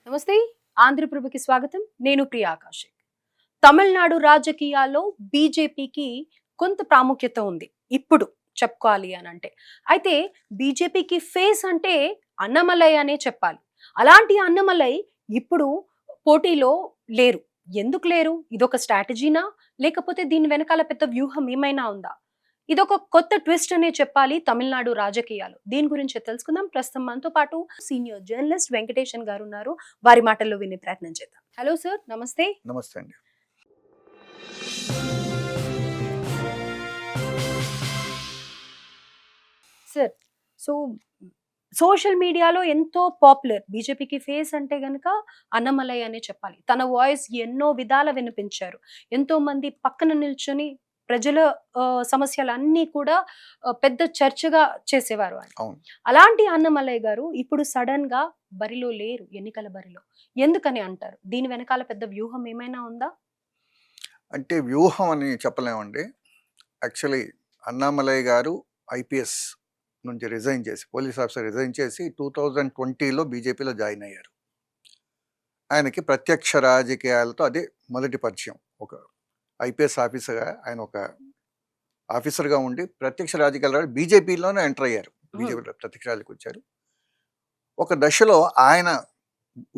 నమస్తే. ఆంధ్రప్రభకి స్వాగతం. నేను ప్రియా ఆకాష్. తమిళనాడు రాజకీయాల్లో బీజేపీకి కొంత ప్రాముఖ్యత ఉంది. ఇప్పుడు చెప్పుకోవాలి అనంటే. అయితే బీజేపీకి ఫేస్ అంటే అన్నమలై అనే చెప్పాలి. అలాంటి అన్నమలై ఇప్పుడు పోటీలో లేరు. ఎందుకు లేరు? ఇదొక స్ట్రాటజీనా? లేకపోతే దీని వెనకాల పెద్ద వ్యూహం ఏమైనా ఉందా? ఇదొక కొత్త ట్విస్ట్ అనే చెప్పాలి తమిళనాడు రాజకీయాలు. దీని గురించి తెలుసుకుందాం. ప్రస్తుతం మనతో పాటు సీనియర్ జర్నలిస్ట్ వెంకటేషన్ గారు ఉన్నారు. వారి మాటల్లో వినే ప్రయత్నం చేద్దాం. హలో సార్, నమస్తే. నమస్తే అండి. సార్, సో సోషల్ మీడియాలో ఎంతో పాపులర్ బీజేపీకి ఫేస్ అంటే గనక అన్నమలై అనే చెప్పాలి. తన వాయిస్ ఎన్నో విధాల వినిపించారు. ఎంతో మంది పక్కన నిల్చొని ప్రజల సమస్యలన్నీ కూడా పెద్ద చర్చగా చేసేవారు ఆయన. అవును. అలాంటి అన్నమలై గారు ఇప్పుడు సడన్ గా బరిలో లేరు, ఎన్నికల బరిలో. ఎందుకని అంటారు? దీని వెనకాల పెద్ద వ్యూహం ఏమైనా ఉందా? అంటే వ్యూహం అని చెప్పలేమండి. యాక్చువల్లీ అన్నామలై గారు ఐపీఎస్ నుంచి రిజైన్ చేసి, పోలీస్ ఆఫీసర్ రిజైన్ చేసి 2020లో బీజేపీలో జాయిన్ అయ్యారు. ఆయనకి ప్రత్యక్ష రాజకీయాలతో అదే మొదటి పరిచయం. ఒక ఐపీఎస్ ఆఫీసర్గా ఆయన ఒక ఆఫీసర్గా ఉండి ప్రత్యక్ష రాజకీయాలు బీజేపీలోనే ఎంటర్ అయ్యారు. బీజేపీలో ప్రత్యక్ష రాజకీయాలకు వచ్చారు. ఒక దశలో ఆయన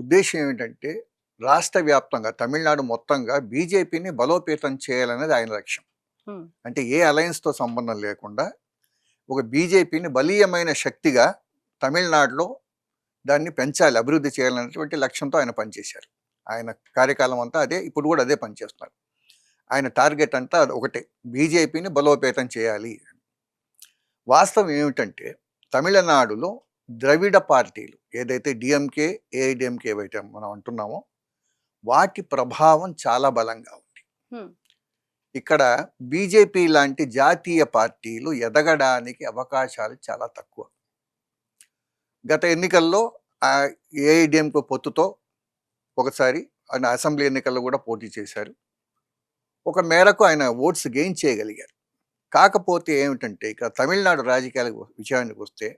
ఉద్దేశం ఏమిటంటే రాష్ట్ర వ్యాప్తంగా తమిళనాడు మొత్తంగా బీజేపీని బలోపేతం చేయాలనేది ఆయన లక్ష్యం. అంటే ఏ అలయన్స్తో సంబంధం లేకుండా ఒక బీజేపీని బలీయమైన శక్తిగా తమిళనాడులో దాన్ని పెంచాలి, అభివృద్ధి చేయాలనేటువంటి లక్ష్యంతో ఆయన పనిచేశారు. ఆయన కార్యకాలం అంతా అదే, ఇప్పుడు కూడా అదే పనిచేస్తున్నారు. ఆయన టార్గెట్ అంతా ఒకటే, బీజేపీని బలోపేతం చేయాలి. వాస్తవం ఏమిటంటే తమిళనాడులో ద్రవిడ పార్టీలు ఏదైతే డిఎంకే, ఏఐడిఎంకే ఏవైతే మనం అంటున్నామో వాటి ప్రభావం చాలా బలంగా ఉంది. ఇక్కడ బీజేపీ లాంటి జాతీయ పార్టీలు ఎదగడానికి అవకాశాలు చాలా తక్కువ. గత ఎన్నికల్లో ఏఐడిఎంకే పొత్తుతో ఒకసారి ఆయన అసెంబ్లీ ఎన్నికల్లో కూడా పోటీ చేశారు. ఒక మేరకు ఆయన ఓట్స్ గెయిన్ చేయగలిగారు. కాకపోతే ఏమిటంటే ఇక్కడ తమిళనాడు రాజకీయాల విషయానికి వస్తే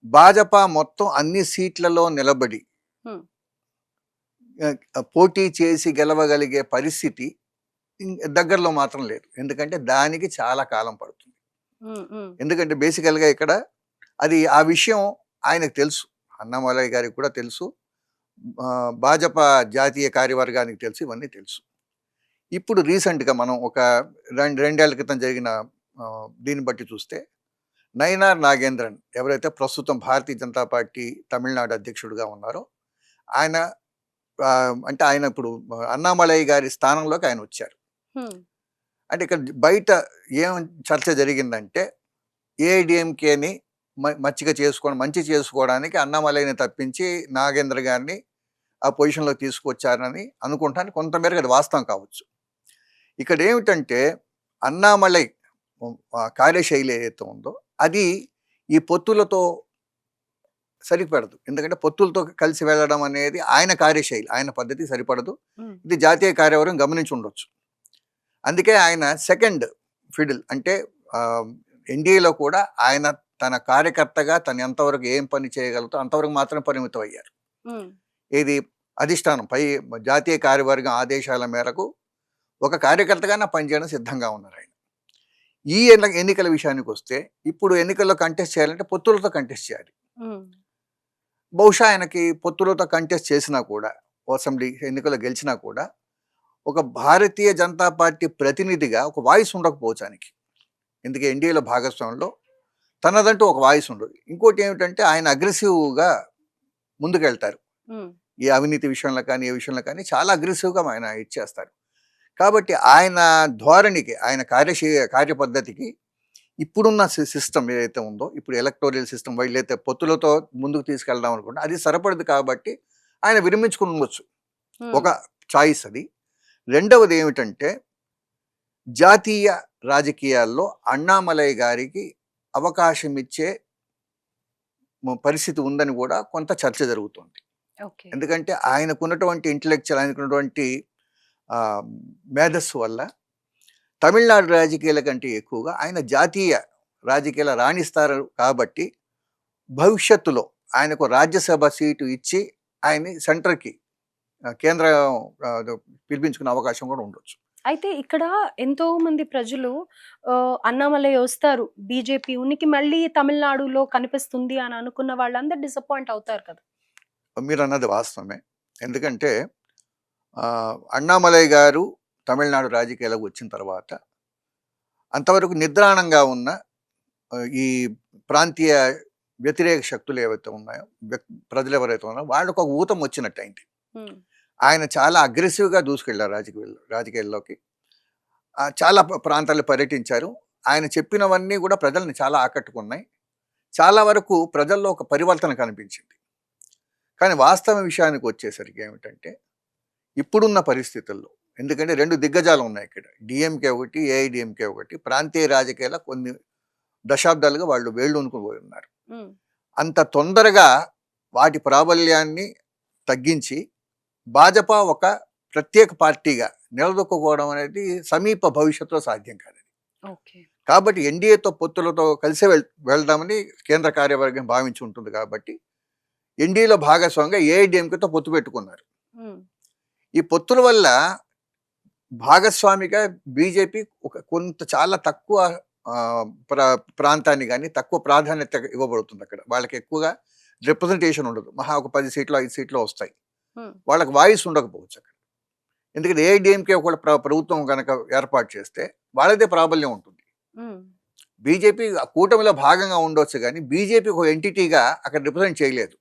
భాజపా మొత్తం అన్ని సీట్లలో నిలబడి పోటీ చేసి గెలవగలిగే పరిస్థితి దగ్గరలో మాత్రం లేదు. ఎందుకంటే దానికి చాలా కాలం పడుతుంది. ఎందుకంటే బేసికల్గా ఇక్కడ అది ఆ విషయం ఆయనకు తెలుసు, అన్నామలై గారికి కూడా తెలుసు, భాజపా జాతీయ కార్యవర్గానికి తెలుసు, ఇవన్నీ తెలుసు. ఇప్పుడు రీసెంట్గా మనం ఒక రెండేళ్ల క్రితం జరిగిన దీన్ని బట్టి చూస్తే నయనార్ నాగేంద్రన్ ఎవరైతే ప్రస్తుతం భారతీయ జనతా పార్టీ తమిళనాడు అధ్యక్షుడిగా ఉన్నారో ఆయన అంటే ఆయన ఇప్పుడు అన్నామలై గారి స్థానంలోకి ఆయన వచ్చారు. అంటే ఇక్కడ బయట ఏం చర్చ జరిగిందంటే ఏఐడిఎంకేని మంచి చేసుకోవడానికి అన్నామలైని తప్పించి నాగేంద్ర గారిని ఆ పొజిషన్లో తీసుకొచ్చారని అనుకుంటాను. కొంతమేరకు అది వాస్తవం కావచ్చు. ఇక్కడ ఏమిటంటే అన్నామలై కార్యశైలి ఏదైతే ఉందో అది ఈ పొత్తులతో సరిపడదు. ఎందుకంటే పొత్తులతో కలిసి వెళ్ళడం అనేది ఆయన కార్యశైలి, ఆయన పద్ధతి సరిపడదు. ఇది జాతీయ కార్యవర్గం గమనించి ఉండొచ్చు. అందుకే ఆయన సెకండ్ ఫిడిల్, అంటే ఎన్డీఏలో కూడా ఆయన తన కార్యకర్తగా తను ఎంతవరకు ఏం పని చేయగలుగుతో అంతవరకు మాత్రమే పరిమితం అయ్యారు. ఇది అధిష్టానం పై జాతీయ కార్యవర్గం ఆదేశాల మేరకు ఒక కార్యకర్తగానే పనిచేయడం సిద్ధంగా ఉన్నారు ఆయన. ఈ ఎన్నికల విషయానికి వస్తే ఇప్పుడు ఎన్నికల్లో కంటెస్ట్ చేయాలంటే పొత్తులతో కంటెస్ట్ చేయాలి. బహుశా ఆయనకి పొత్తులతో కంటెస్ట్ చేసినా కూడా, అసెంబ్లీ ఎన్నికల్లో గెలిచినా కూడా ఒక భారతీయ జనతా పార్టీ ప్రతినిధిగా ఒక వాయిస్ ఉండకపోవచ్చు ఆయనకి. ఎందుకంటే ఎన్డీఏలో భాగస్వామ్యంలో తనదంటూ ఒక వాయిస్ ఉండదు. ఇంకోటి ఏమిటంటే ఆయన అగ్రెసివ్గా ముందుకెళ్తారు. ఈ అవినీతి విషయంలో కానీ ఏ విషయంలో కానీ చాలా అగ్రెసివ్గా ఆయన ఇచ్చేస్తారు. కాబట్టి ఆయన ధోరణికి, ఆయన కార్యపద్ధతికి ఇప్పుడున్న సిస్టమ్ ఏదైతే ఉందో, ఇప్పుడు ఎలక్టోరల్ సిస్టమ్ వీళ్ళైతే పొత్తులతో ముందుకు తీసుకెళ్దాం అనుకుంటే అది సరిపడదు. కాబట్టి ఆయన విరమించుకుని ఉండొచ్చు, ఒక చాయిస్ అది. రెండవది ఏమిటంటే జాతీయ రాజకీయాల్లో అన్నామలై గారికి అవకాశం ఇచ్చే పరిస్థితి ఉందని కూడా కొంత చర్చ జరుగుతుంది. ఎందుకంటే ఆయనకున్నటువంటి ఇంటలెక్చువల్, ఆయనకున్నటువంటి మేధస్సు వల్ల తమిళనాడు రాజకీయాల కంటే ఎక్కువగా ఆయన జాతీయ రాజకీయాల రాణిస్తారు. కాబట్టి భవిష్యత్తులో ఆయనకు రాజ్యసభ సీటు ఇచ్చి ఆయన్ని సెంటర్కి కేంద్ర పిలిపించుకునే అవకాశం కూడా ఉండొచ్చు. అయితే ఇక్కడ ఎంతో మంది ప్రజలు అన్నామలై వస్తారు, బీజేపీ ఉనికి మళ్ళీ తమిళనాడులో కనిపిస్తుంది అని అనుకున్న వాళ్ళందరూ డిసప్పాయింట్ అవుతారు కదా. మీరు అన్నది వాస్తవమే. ఎందుకంటే అన్నామలై గారు తమిళనాడు రాజకీయాలకు వచ్చిన తర్వాత అంతవరకు నిద్రాణంగా ఉన్న ఈ ప్రాంతీయ వ్యతిరేక శక్తులు ఏవైతే ఉన్నాయో, ప్రజలు ఎవరైతే ఉన్నారో వాళ్ళకు ఒక ఊతం వచ్చినట్టు అయింది. ఆయన చాలా అగ్రెసివ్గా దూసుకెళ్ళారు రాజకీయాల్లోకి. చాలా ప్రాంతాలు పర్యటించారు. ఆయన చెప్పినవన్నీ కూడా ప్రజల్ని చాలా ఆకట్టుకున్నాయి. చాలా వరకు ప్రజల్లో ఒక పరివర్తన కనిపించింది. కానీ వాస్తవ విషయానికి వచ్చేసరికి ఏమిటంటే ఇప్పుడున్న పరిస్థితుల్లో, ఎందుకంటే 2 దిగ్గజాలు ఉన్నాయి ఇక్కడ, డిఎంకే ఒకటి, ఏఐడిఎంకే ఒకటి. ప్రాంతీయ రాజకీయాల కొన్ని దశాబ్దాలుగా వాళ్ళు వేళ్ళూనుకుపోయి ఉన్నారు. అంత తొందరగా వాటి ప్రాబల్యాన్ని తగ్గించి భాజపా ఒక ప్రత్యేక పార్టీగా నిలదొక్కుకోవడం అనేది సమీప భవిష్యత్తులో సాధ్యం కాదు. కాబట్టి ఎన్డీఏతో పొత్తులతో కలిసే వెళ్దామని కేంద్ర కార్యవర్గం భావించి ఉంటుంది. కాబట్టి ఎన్డీఏలో భాగస్వామిగా ఏఐడిఎంకేతో పొత్తు పెట్టుకున్నారు. ఈ పొత్తుల వల్ల భాగస్వామిగా బీజేపీ కొంత చాలా తక్కువ ప్రాంతాన్ని కానీ తక్కువ ప్రాధాన్యత ఇవ్వబడుతుంది. అక్కడ వాళ్ళకి ఎక్కువగా రిప్రజెంటేషన్ ఉండదు. మహా ఒక 10 సీట్లు 5 సీట్లు వస్తాయి. వాళ్ళకి వాయిస్ ఉండకపోవచ్చు అక్కడ. ఎందుకంటే ఏఐడిఎంకే ఒక ప్రభుత్వం కనుక ఏర్పాటు చేస్తే వాళ్ళదే ప్రాబల్యం ఉంటుంది. బీజేపీ కూటమిలో భాగంగా ఉండొచ్చు కానీ బీజేపీ ఒక ఎంటిటీగా అక్కడ రిప్రజెంట్ చేయలేదు.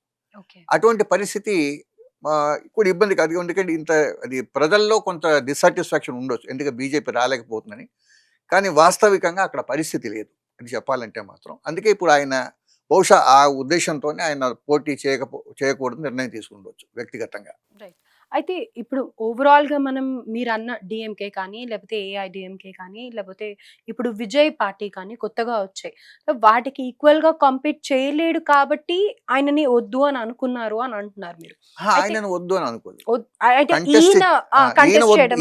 అటువంటి పరిస్థితి ఇప్పుడు ఇబ్బంది కాదు. ఎందుకంటే అది ప్రజల్లో కొంత డిస్సాటిస్ఫాక్షన్ ఉండొచ్చు, ఎందుకంటే బీజేపీ రాలేకపోతుందని. కానీ వాస్తవికంగా అక్కడ పరిస్థితి లేదు అని చెప్పాలంటే మాత్రం. అందుకే ఇప్పుడు ఆయన బహుశా ఆ ఉద్దేశంతోనే ఆయన పోటీ చేయకూడదు నిర్ణయం తీసుకుండొచ్చు వ్యక్తిగతంగా. అయితే ఇప్పుడు ఓవరాల్గా మనం మీరు అన్న డిఎంకే కానీ, లేకపోతే ఏఐడిఎంకే కానీ, లేకపోతే ఇప్పుడు విజయ్ పార్టీ కానీ కొత్తగా వచ్చాయి, వాటికి ఈక్వల్గా కాంపీట్ చేయలేడు కాబట్టి ఆయనని వద్దు అని అనుకున్నారు అని అంటున్నారు మీరు. ఆయనను వద్దు అని అనుకోలేదు.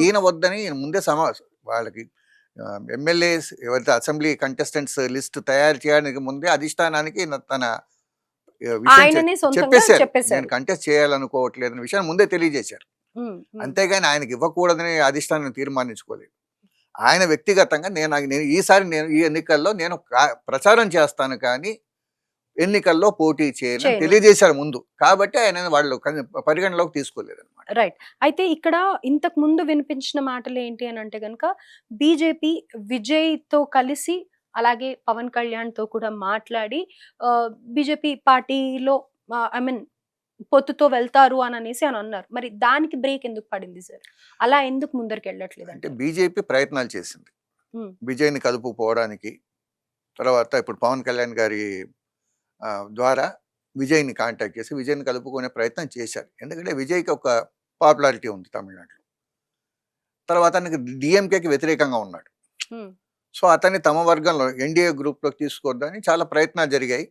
ఈయన వద్దని ముందే వాళ్ళకి ఎమ్మెల్యేస్ ఎవరైతే అసెంబ్లీ కంటెస్టెంట్స్ లిస్ట్ తయారు చేయడానికి ముందే అధిష్టానానికి తన చెప్పేశారు, నేను కంటెస్ట్ చేయాలనుకోవట్లేదు అనే విషయాన్ని ముందే తెలియజేశారు. అంతేగాని ఆయనకి ఇవ్వకూడదని అధిష్టానం తీర్మానించుకోలేదు. ఆయన వ్యక్తిగతంగా నేను ఈసారి ఈ ఎన్నికల్లో నేను ప్రచారం చేస్తాను కానీ ఎన్నికల్లో పోటీ చేయని తెలియజేశారు ముందు. కాబట్టి ఆయన వాళ్ళు పరిగణలోకి తీసుకోలేదు అనమాట. రైట్. అయితే ఇక్కడ ఇంతకు ముందు వినిపించిన మాటలు ఏంటి అని అంటే కనుక బీజేపీ విజయ్ తో కలిసి అలాగే పవన్ కళ్యాణ్ తో కూడా మాట్లాడి బీజేపీ పార్టీలో పొత్తుతో వెళ్తారు అని అనేసి అని అన్నారు. మరి దానికి బ్రేక్ ఎందుకు పడింది సార్? అలా ఎందుకు ముందరికి వెళ్ళట్లేదు? అంటే బీజేపీ ప్రయత్నాలు చేసింది విజయ్ని కలుపుకోవడానికి. తర్వాత ఇప్పుడు పవన్ కళ్యాణ్ గారి ద్వారా విజయ్ని కాంటాక్ట్ చేసి విజయ్ని కలుపుకునే ప్రయత్నం చేశారు. ఎందుకంటే విజయ్కి ఒక పాపులారిటీ ఉంది తమిళనాడులో. తర్వాత అతనికి డిఎంకేకి వ్యతిరేకంగా ఉన్నాడు. సో అతన్ని తమ వర్గంలో ఎన్డీఏ గ్రూప్లోకి తీసుకొద్దని చాలా ప్రయత్నాలు జరిగాయి.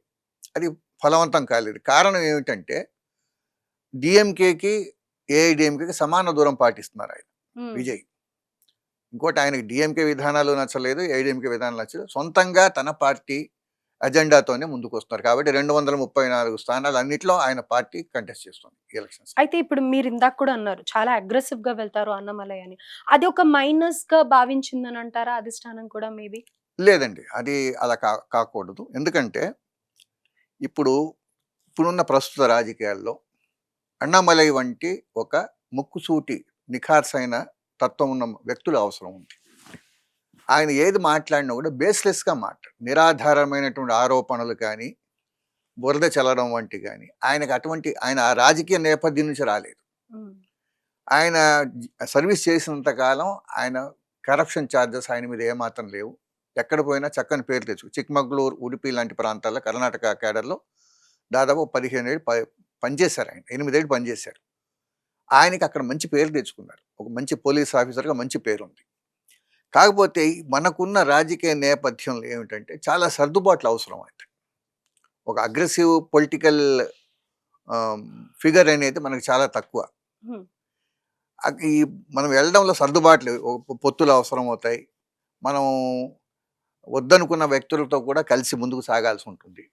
అది ఫలవంతం కాలేదు. కారణం ఏమిటంటే డిఎంకేకి ఏఐడిఎంకేకి సమాన దూరం పాటిస్తున్నారు ఆయన విజయ్. ఇంకోటి ఆయనకి డిఎంకే విధానాలు నచ్చలేదు, ఏఐడిఎంకే విధానాలు నచ్చలేదు. సొంతంగా తన పార్టీ అజెండాతోనే ముందుకు వస్తున్నారు. కాబట్టి 234 స్థానాలు అన్నిట్లో ఆయన పార్టీ కంటెస్ట్ చేస్తుంది ఎలక్షన్స్. అయితే ఇప్పుడు మీరు ఇందాక కూడా అన్నారు చాలా అగ్రెసివ్ గా వెళ్తారు అన్నమలై అని. అది ఒక మైనస్ గా భావించిందని అంటారా అధిష్టానం కూడా? మేబీ లేదండి, అది అలా కాకూడదు. ఎందుకంటే ఇప్పుడున్న ప్రస్తుత రాజకీయాల్లో అన్నామలై వంటి ఒక ముక్కుసూటి నిఖార్సైన తత్వం ఉన్న వ్యక్తులు అవసరం ఉంది. ఆయన ఏది మాట్లాడినా కూడా బేస్లెస్గా నిరాధారమైనటువంటి ఆరోపణలు కానీ బురద చల్లడం వంటి కానీ ఆయన ఆ రాజకీయ నేపథ్యం నుంచి రాలేదు. ఆయన సర్వీస్ చేసినంత కాలం ఆయన కరప్షన్ ఛార్జెస్ ఆయన మీద ఏమాత్రం లేవు. ఎక్కడ పోయినా చక్కని పేరు తెచ్చు. చిక్మగళూరు, ఉడిపి లాంటి ప్రాంతాల్లో కర్ణాటక క్యాడర్లో దాదాపు 15 ఏళ్ళు పనిచేశారు. ఆయన 8 ఏళ్ళు పనిచేశారు. ఆయనకి అక్కడ మంచి పేరు తెచ్చుకున్నారు. ఒక మంచి పోలీస్ ఆఫీసర్గా మంచి పేరు ఉంది. కాకపోతే మనకున్న రాజకీయ నేపథ్యంలో ఏమిటంటే చాలా సర్దుబాట్లు అవసరం. అయితే ఒక అగ్రెసివ్ పొలిటికల్ ఫిగర్ అనేది మనకు చాలా తక్కువ. మనం వెళ్ళడంలో సర్దుబాట్లు పొత్తులు అవసరం అవుతాయి. మనం వద్దనుకున్న వ్యక్తులతో కూడా కలిసి ముందుకు సాగాల్సి ఉంటుంది.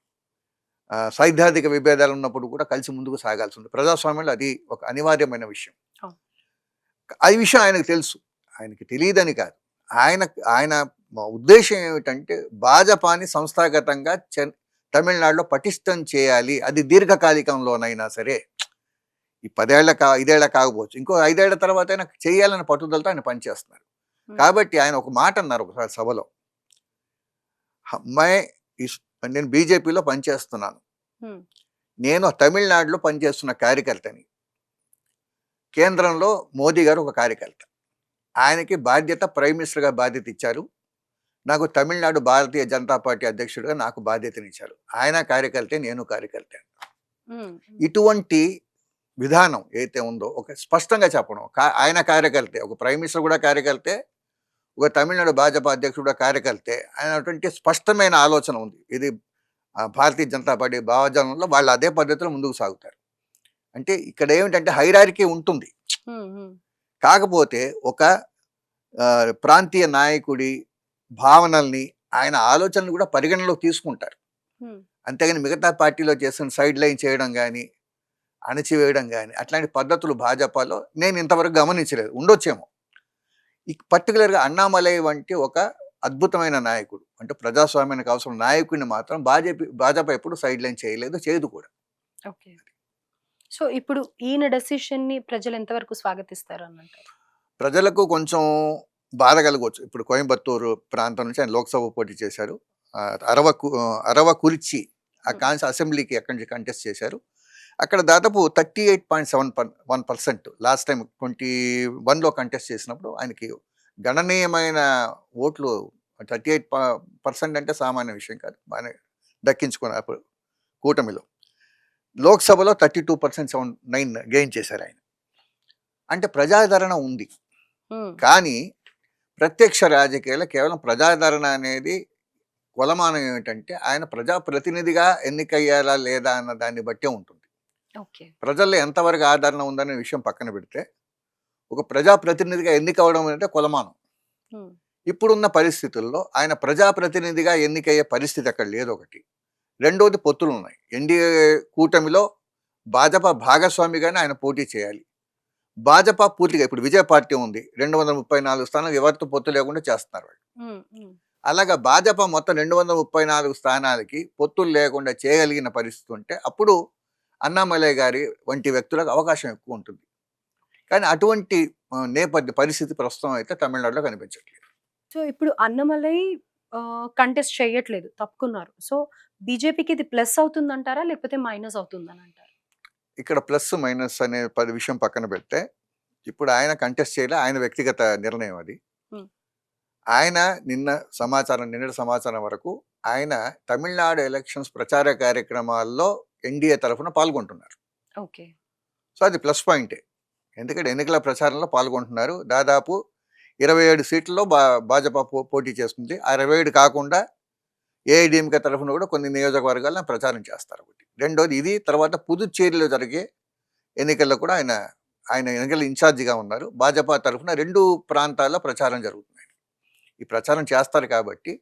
సైద్ధాంతిక విభేదాలు ఉన్నప్పుడు కూడా కలిసి ముందుకు సాగాల్సి ఉంది. ప్రజాస్వామ్యంలో అది ఒక అనివార్యమైన విషయం. అవును. అది విషయం ఆయనకు తెలుసు. ఆయనకి తెలియదని కాదు. ఆయన ఆయన ఉద్దేశ్యం ఏమిటంటే భాజపాని సంస్థాగతంగా తమిళనాడులో పటిష్టం చేయాలి. అది దీర్ఘకాలికంలోనైనా సరే. ఈ 10 ఏళ్ల 5 ఏళ్ల కాకపోవచ్చు. ఇంకో 5 ఏళ్ల తర్వాత అయినా చేయాలన్న పట్టుదలతో ఆయన పనిచేస్తున్నారు. కాబట్టి ఆయన ఒక మాట అన్నారు ఒకసారి సభలో. మై నేను బీజేపీలో పనిచేస్తున్నాను. నేను తమిళనాడులో పనిచేస్తున్న కార్యకర్తని. కేంద్రంలో మోదీ గారు ఒక కార్యకర్త. ఆయనకి బాధ్యత ప్రైమ్ మినిస్టర్గా బాధ్యత ఇచ్చారు. నాకు తమిళనాడు భారతీయ జనతా పార్టీ అధ్యక్షుడిగా నాకు బాధ్యతనిచ్చారు. ఆయన కార్యకర్తే, నేను కార్యకర్తే. ఇటువంటి విధానం ఏదైతే ఉందో ఒక స్పష్టంగా చెప్పడం. ఆయన కార్యకర్తే, ఒక ప్రైమ్ మినిస్టర్ కూడా కార్యకర్తే, ఒక తమిళనాడు భాజపా అధ్యక్షుడు కూడా కార్యకర్తే అనేటువంటి స్పష్టమైన ఆలోచన ఉంది. ఇది భారతీయ జనతా పార్టీ భావజాలంలో వాళ్ళు అదే పద్ధతిలో ముందుకు సాగుతారు. అంటే ఇక్కడ ఏమిటంటే హైరార్కీ ఉంటుంది. కాకపోతే ఒక ప్రాంతీయ నాయకుడి భావనల్ని, ఆయన ఆలోచనలు కూడా పరిగణలోకి తీసుకుంటారు. అంతేగాని మిగతా పార్టీలో చేసిన సైడ్ లైన్ చేయడం కానీ, అణచివేయడం కానీ అట్లాంటి పద్ధతులు భాజపాలో నేను ఇంతవరకు గమనించలేదు. ఉండొచ్చేమో. పర్టికులర్గా అన్నామలై వంటి ఒక అద్భుతమైన నాయకుడు, అంటే ప్రజాస్వామ్యానికి అవసరం నాయకుడిని మాత్రం భాజపా ఎప్పుడు సైడ్ లైన్ చేయలేదు, చేయదు కూడా. ఓకే. సో ఇప్పుడు ఈయన డెసిషన్ ని ప్రజలు ఎంతవరకు స్వాగతిస్తారు అనంటారు? ప్రజలకు కొంచెం బాధ కలగవచ్చు. ఇప్పుడు కోయంబత్తూరు ప్రాంతం నుంచి ఆయన లోక్సభ పోటీ చేశారు. అరవకురిచి ఆ అసెంబ్లీకి ఎక్కడి నుంచి కంటెస్ట్ చేశారు. అక్కడ దాదాపు 38.71% లాస్ట్ టైం 21లో కంటెస్ట్ చేసినప్పుడు ఆయనకి గణనీయమైన ఓట్లు. 38% అంటే సామాన్య విషయం కాదు. బాగానే దక్కించుకున్నారు అప్పుడు కూటమిలో. లోక్సభలో 32.79 గెయిన్ చేశారు ఆయన. అంటే ప్రజాదరణ ఉంది. కానీ ప్రత్యక్ష రాజకీయాలు కేవలం ప్రజాదరణ అనేది కొలమానం ఏమిటంటే ఆయన ప్రజాప్రతినిధిగా ఎన్నికయ్యాలా లేదా అన్న దాన్ని బట్టే ఉంటుంది. ప్రజల్లో ఎంతవరకు ఆదరణ ఉందనే విషయం పక్కన పెడితే ఒక ప్రజాప్రతినిధిగా ఎన్నికవడం అంటే కొలమానం. ఇప్పుడున్న పరిస్థితుల్లో ఆయన ప్రజాప్రతినిధిగా ఎన్నికయ్యే పరిస్థితి అక్కడ లేదు. ఒకటి. రెండోది పొత్తులు ఉన్నాయి. ఎన్డీఏ కూటమిలో భాజపా భాగస్వామిగానే ఆయన పోటీ చేయాలి. భాజపా పూర్తిగా ఇప్పుడు విజయ పార్టీ ఉంది, 234 స్థానాలు ఎవరితో పొత్తు లేకుండా చేస్తున్నారు వాళ్ళు. అలాగా భాజపా మొత్తం 234 స్థానాలకి పొత్తులు లేకుండా చేయగలిగిన పరిస్థితి ఉంటే అప్పుడు అన్నామలై గారి వంటి వ్యక్తులకు అవకాశం ఎక్కువ ఉంటుంది. కానీ అటువంటి నేపథ్య పరిస్థితి ప్రస్తుతం అయితే తమిళనాడులో కనిపించట్లేదు. సో ఇప్పుడు అన్నమలై కంటెస్ట్ చేయట్లేదు, తప్పుకున్నారు. సో బీజేపీకి ఇది ప్లస్ అవుతుందంటారా లేకపోతే మైనస్ అవుతుందని అంటారా? ఇక్కడ ప్లస్ మైనస్ అనే విషయం పక్కన పెడితే ఇప్పుడు ఆయన కంటెస్ట్ చేయలే, ఆయన వ్యక్తిగత నిర్ణయం అది. ఆయన నిన్నటి సమాచారం వరకు ఆయన తమిళనాడు ఎలక్షన్స్ ప్రచార కార్యక్రమాల్లో ఎన్డీఏ తరఫున పాల్గొంటున్నారు. ఓకే. సో అది ప్లస్ పాయింటే. ఎందుకంటే ఎన్నికల ప్రచారంలో పాల్గొంటున్నారు. దాదాపు 27 సీట్లలో భాజపా పోటీ చేస్తుంది. ఆ 27 కాకుండా ఏఐడిఎంకే తరఫున కూడా కొన్ని నియోజకవర్గాలను ప్రచారం చేస్తారు. ఒకటి. రెండోది ఇది. తర్వాత పుదుచ్చేరిలో జరిగే ఎన్నికల్లో కూడా ఆయన ఎన్నికల ఇన్ఛార్జిగా ఉన్నారు. భాజపా తరఫున 2 ప్రాంతాల్లో ప్రచారం జరుగుతుంది. ఈ ప్రచారం చేస్తారు కాబట్టి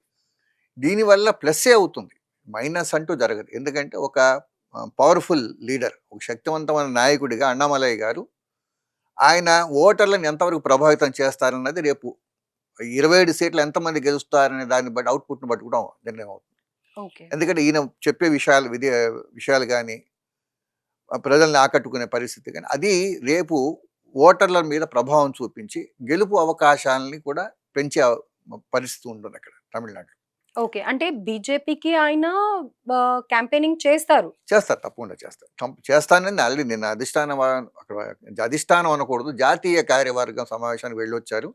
దీనివల్ల ప్లస్సే అవుతుంది, మైనస్ అంటూ జరగదు. ఎందుకంటే ఒక పవర్ఫుల్ లీడర్, ఒక శక్తివంతమైన నాయకుడిగా అన్నామలై గారు ఆయన ఓటర్లను ఎంతవరకు ప్రభావితం చేస్తారన్నది రేపు 27 సీట్లు ఎంతమంది గెలుస్తారనే దాన్ని బట్టి, అవుట్పుట్ని బట్టి కూడా నిర్ణయం అవుతుంది. ఎందుకంటే ఈయన చెప్పే విషయాలు కానీ ప్రజల్ని ఆకట్టుకునే పరిస్థితి కానీ అది రేపు ఓటర్ల మీద ప్రభావం చూపించి గెలుపు అవకాశాలని కూడా పెంచే పరిస్థితి ఉంటుంది అక్కడ తమిళనాడు. ఓకే. అంటే బీజేపీకి ఆయన క్యాంపెయినింగ్ చేస్తారు, తప్పకుండా చేస్తానని ఆల్రెడీ నిన్న అధిష్టానం అనకూడదు, జాతీయ కార్యవర్గం సమావేశానికి వెళ్ళొచ్చారు.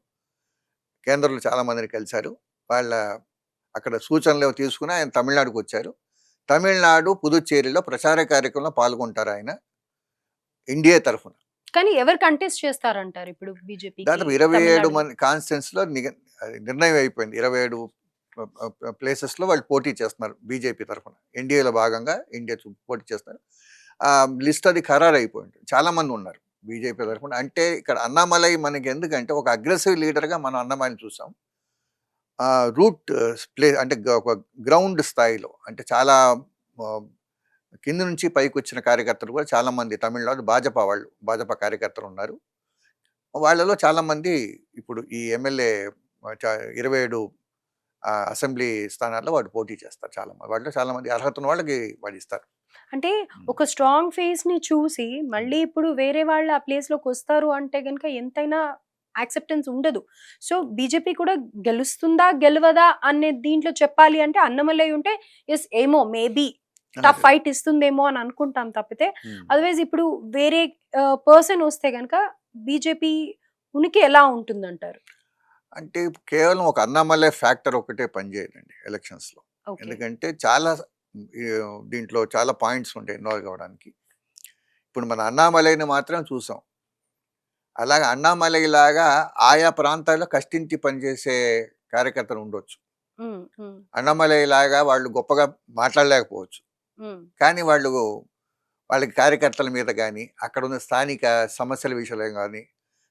కేంద్రంలో చాలా మందిని కలిశారు. వాళ్ళ అక్కడ సూచనలు తీసుకుని ఆయన తమిళనాడుకు వచ్చారు. తమిళనాడు పుదుచ్చేరిలో ప్రచార కార్యక్రమంలో పాల్గొంటారు ఆయన ఎన్డీఏ తరఫున. కానీ ఎవరు కంటెస్ట్ చేస్తారంటారు ఇప్పుడు బీజేపీ? దాదాపు 27 మంది కాన్స్టిట్యూన్సీలో నిర్ణయం అయిపోయింది. 27 ప్లేసెస్లో వాళ్ళు పోటీ చేస్తున్నారు బీజేపీ తరఫున. ఎన్డీఏలో భాగంగా ఇండియా పోటీ చేస్తున్నారు. లిస్ట్ అది ఖరారు అయిపోయింది. చాలా మంది ఉన్నారు బీజేపీ తరఫున. అంటే ఇక్కడ అన్నామలై మనకి ఎందుకంటే ఒక అగ్రెసివ్ లీడర్గా మనం అన్నామలైని చూసాం. రూట్ ప్లే అంటే ఒక గ్రౌండ్ స్థాయిలో, అంటే చాలా కింద నుంచి పైకి వచ్చిన కార్యకర్తలు కూడా చాలా మంది తమిళనాడు భాజపా కార్యకర్తలు ఉన్నారు. వాళ్ళలో చాలా మంది ఇప్పుడు ఈ ఎమ్మెల్యే 27 అసెంబ్లీ స్థానాల్లో వాడు పోటీ చేస్తారు. చాలా మంది వాటిలో చాలా మంది అర్హత ఉన్న వాళ్ళకి వాడు ఇస్తారు. అంటే ఒక స్ట్రాంగ్ ఫేస్ ని చూసి మళ్ళీ ఇప్పుడు వేరే వాళ్ళు ఆ ప్లేస్ లోకి వస్తారు అంటే గనుక ఎంతైనా యాక్సెప్టెన్స్ ఉండదు. సో బీజేపీ కూడా గెలుస్తుందా గెలవదా అనే దీంట్లో చెప్పాలి అంటే అన్నమలై ఉంటే ఎస్ ఏమో మేబీ టఫ్ అదే. ఫైట్ ఇస్తుందేమో అని అనుకుంటాం తప్పితే ఉమ్. అదర్వైజ్ ఇప్పుడు వేరే పర్సన్ వస్తే గనుక బీజేపీ ఉనికి ఎలా ఉంటుందంటారు? అంటే కేవలం ఒక అన్నామలై ఫ్యాక్టర్ ఒకటే పనిచేయదండి ఎలక్షన్స్ లో. ఓకే. ఎందుకంటే చాలా ఈ, దీంట్లో చాలా పాయింట్స్ ఉంటాయి ఇన్వాల్వ్ కావడానికి. ఇప్పుడు మన అన్నామలైని మాత్రం చూసాం. అలాగే అన్నామలై లాగా ఆయా ప్రాంతాల్లో కష్టించి పనిచేసే కార్యకర్తలు ఉండొచ్చు. ఉమ్, ఉమ్, అన్నామలై లాగా వాళ్ళు గొప్పగా మాట్లాడలేకపోవచ్చు, ఉమ్, కానీ వాళ్ళకి కార్యకర్తల మీద కానీ అక్కడ ఉన్న స్థానిక సమస్యల విషయంలో కానీ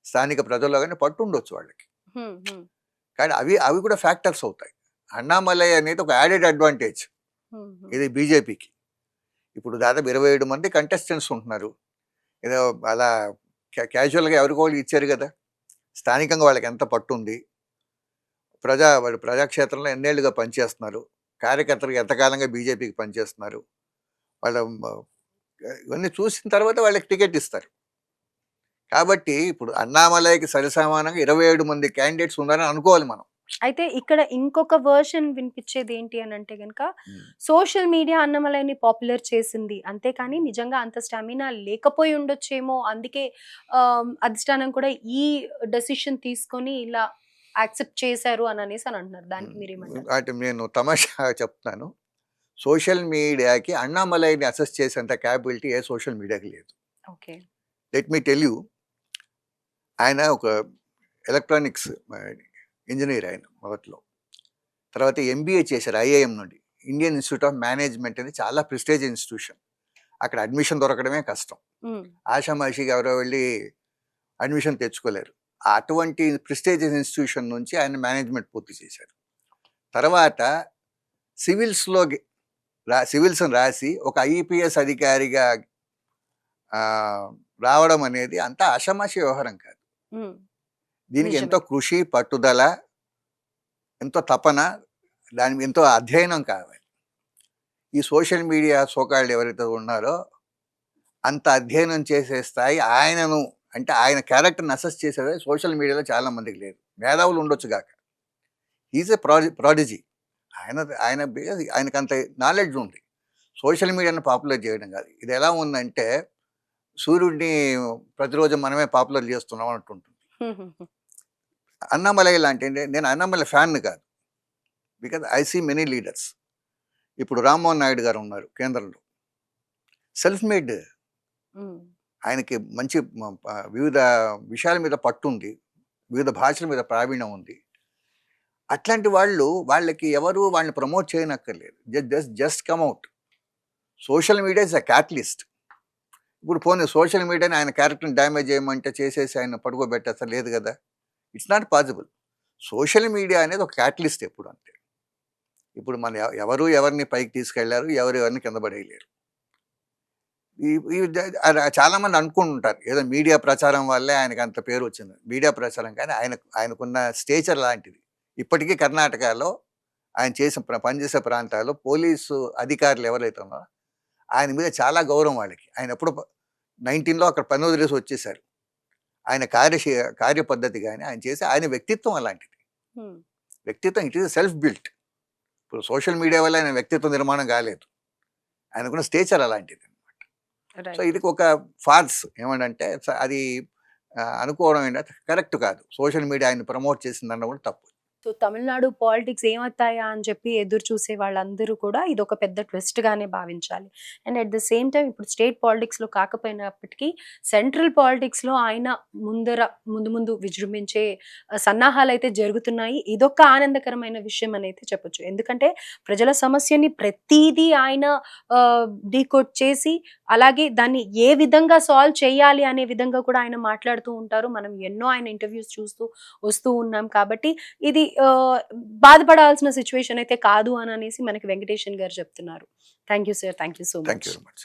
స్థానిక ప్రజల్లో కానీ పట్టు ఉండొచ్చు వాళ్ళకి. ఉమ్, ఉమ్, కానీ అవి కూడా ఫ్యాక్టర్స్ అవుతాయి. అన్నామలై అనేది ఒక యాడెడ్ అడ్వాంటేజ్ ఉమ్, ఉమ్. ఇది బీజేపీకి. ఇప్పుడు దాదాపు 27 మంది కంటెస్టెంట్స్ ఉంటున్నారు. ఏదో అలా క్యాజువల్గా ఎవరికో వాళ్ళు ఇచ్చారు కదా. స్థానికంగా వాళ్ళకి ఎంత పట్టు ఉంది, వాళ్ళు ప్రజాక్షేత్రంలో ఎన్నేళ్లుగా పనిచేస్తున్నారు, కార్యకర్తలు ఎంతకాలంగా బీజేపీకి పనిచేస్తున్నారు, వాళ్ళ ఇవన్నీ చూసిన తర్వాత వాళ్ళకి టికెట్ ఇస్తారు. కాబట్టి ఇప్పుడు అన్నామలైకి సరిసమానంగా 27 మంది క్యాండిడేట్స్ ఉన్నారని అనుకోవాలి మనం. అయితే ఇక్కడ ఇంకొక వర్షన్ వినిపించేది ఏంటి అని అంటే గనుక సోషల్ మీడియా అన్నమలైని పాపులర్ చేసింది, అంతేకాని నిజంగా అంత స్టామినా లేకపోయి ఉండొచ్చేమో, అందుకే అధిష్టానం కూడా ఈ డెసిషన్ తీసుకొని ఇలా యాక్సెప్ట్ చేశారు అని అనేసి అని అంటున్నారు. దానికి మీరేమంటారు? అంటే నేను తమాషా చెప్తున్నాను. సోషల్ మీడియాకి అన్నామలైని అసెస్ చేసేంత క్యాపబిలిటీ ఏ సోషల్ మీడియాకి లేదు. Okay. Let me tell you, ఆయన ఒక ఎలక్ట్రానిక్స్ ఇంజనీర్ ఆయన మొదట్లో. తర్వాత ఎంబీఏ చేశారు ఐఐఎం నుండి. ఇండియన్ ఇన్స్టిట్యూట్ ఆఫ్ మేనేజ్మెంట్ అనేది చాలా ప్రెస్టేజ్ ఇన్స్టిట్యూషన్. అక్కడ అడ్మిషన్ దొరకడమే కష్టం. ఆషామాషిగా ఎవరో వెళ్ళి అడ్మిషన్ తెచ్చుకోలేరు. అటువంటి ప్రెస్టేజ్ ఇన్స్టిట్యూషన్ నుంచి ఆయన మేనేజ్మెంట్ పూర్తి చేశారు. తర్వాత సివిల్స్ రాసి ఒక ఐపీఎస్ అధికారిగా రావడం అనేది అంత ఆషామాషి వ్యవహారం కాదు. దీనికి ఎంతో కృషి, పట్టుదల, ఎంతో తపన, దాని ఎంతో అధ్యయనం కావాలి. ఈ సోషల్ మీడియా సోకాళ్ళు ఎవరైతే ఉన్నారో అంత అధ్యయనం చేసే స్థాయి ఆయనను, అంటే ఆయన క్యారెక్టర్ని అసెస్ చేసేది సోషల్ మీడియాలో చాలా మందికి లేదు. మేధావులు ఉండొచ్చు కాక, ఈజ్ ఎ ప్రాడిజీ. ఆయనకు అంత నాలెడ్జ్ ఉంది. సోషల్ మీడియాను పాపులర్ చేయడం కాదు. ఇది ఎలా ఉందంటే సూర్యుడిని ప్రతిరోజు మనమే పాపులర్ చేస్తున్నాం అంటుంటుంది. అన్నామలై లాంటి, నేను అన్నామలై ఫ్యాన్ కాదు, because I see many leaders. ఇప్పుడు రామ్మోహన్ నాయుడు గారు ఉన్నారు కేంద్రంలో, సెల్ఫ్ మేడ్. ఆయనకి మంచి వివిధ విషయాల మీద పట్టు ఉంది, వివిధ భాషల మీద ప్రావీణ్యం ఉంది. అట్లాంటి వాళ్ళకి ఎవరు వాళ్ళని ప్రమోట్ చేయనక్కర్లేదు. Just come out. Social media is a catalyst. ఇప్పుడు పోనీ సోషల్ మీడియాని ఆయన క్యారెక్టర్ని డ్యామేజ్ చేయమంటే చేసేసి ఆయన పడుకోబెట్టేస్తా లేదు కదా. It's not possible. Social media అనేది ఒక క్యాటలిస్ట్ ఎప్పుడు అంతే. ఇప్పుడు మన ఎవరిని పైకి తీసుకెళ్లారు, ఎవరిని కింద పడేయలేరు. చాలా మంది అనుకుంటుంటారు ఏదో మీడియా ప్రచారం వల్లే ఆయనకు అంత పేరు వచ్చింది. మీడియా ప్రచారం కానీ ఆయనకున్న స్టేచర్ లాంటిది. ఇప్పటికీ కర్ణాటకలో ఆయన పనిచేసే ప్రాంతాల్లో పోలీసు అధికారులు ఎవరైతే ఉన్నారో ఆయన మీద చాలా గౌరవం వాళ్ళకి. ఆయన ఎప్పుడు 19లో అక్కడ పని వదిలేసి వచ్చేసారు. ఆయన కార్య పద్ధతి కానీ ఆయన వ్యక్తిత్వం అలాంటిది. వ్యక్తిత్వం ఇట్ ఈస్ సెల్ఫ్ బిల్ట్. ఇప్పుడు సోషల్ మీడియా వల్ల ఆయన వ్యక్తిత్వ నిర్మాణం కాలేదు, ఆయనకున్న స్టేచర్ అలాంటిది అనమాట. సో ఇది ఒక ఫాల్స్ ఏమంటే అది అనుకోవడం ఏంటంటే కరెక్ట్ కాదు. సోషల్ మీడియా ఆయన ప్రమోట్ చేసిందన్న కూడా తప్పు. సో తమిళనాడు పాలిటిక్స్ ఏమవుతాయా అని చెప్పి ఎదురు చూసే వాళ్ళందరూ కూడా ఇది ఒక పెద్ద ట్విస్ట్ గానే భావించాలి. And at the same time ఇప్పుడు స్టేట్ పాలిటిక్స్ లో కాకపోయినప్పటికీ సెంట్రల్ పాలిటిక్స్ లో ఆయన ముందు విజృంభించే సన్నాహాలు అయితే జరుగుతున్నాయి. ఇదొక ఆనందకరమైన విషయం అని అయితే చెప్పొచ్చు. ఎందుకంటే ప్రజల సమస్యని ప్రతిదీ ఆయన డీకోడ్ చేసి అలాగే దాన్ని ఏ విధంగా సాల్వ్ చేయాలి అనే విధంగా కూడా ఆయన మాట్లాడుతూ ఉంటారు. మనం ఎన్నో ఆయన ఇంటర్వ్యూస్ చూస్తూ వస్తూ ఉన్నాం కాబట్టి ఇది బాధపడాల్సిన సిచ్యువేషన్ అయితే కాదు అని అనేసి మనకి వెంకటేషన్ గారు చెప్తున్నారు. Thank you sir, thank you so thank much. You very much.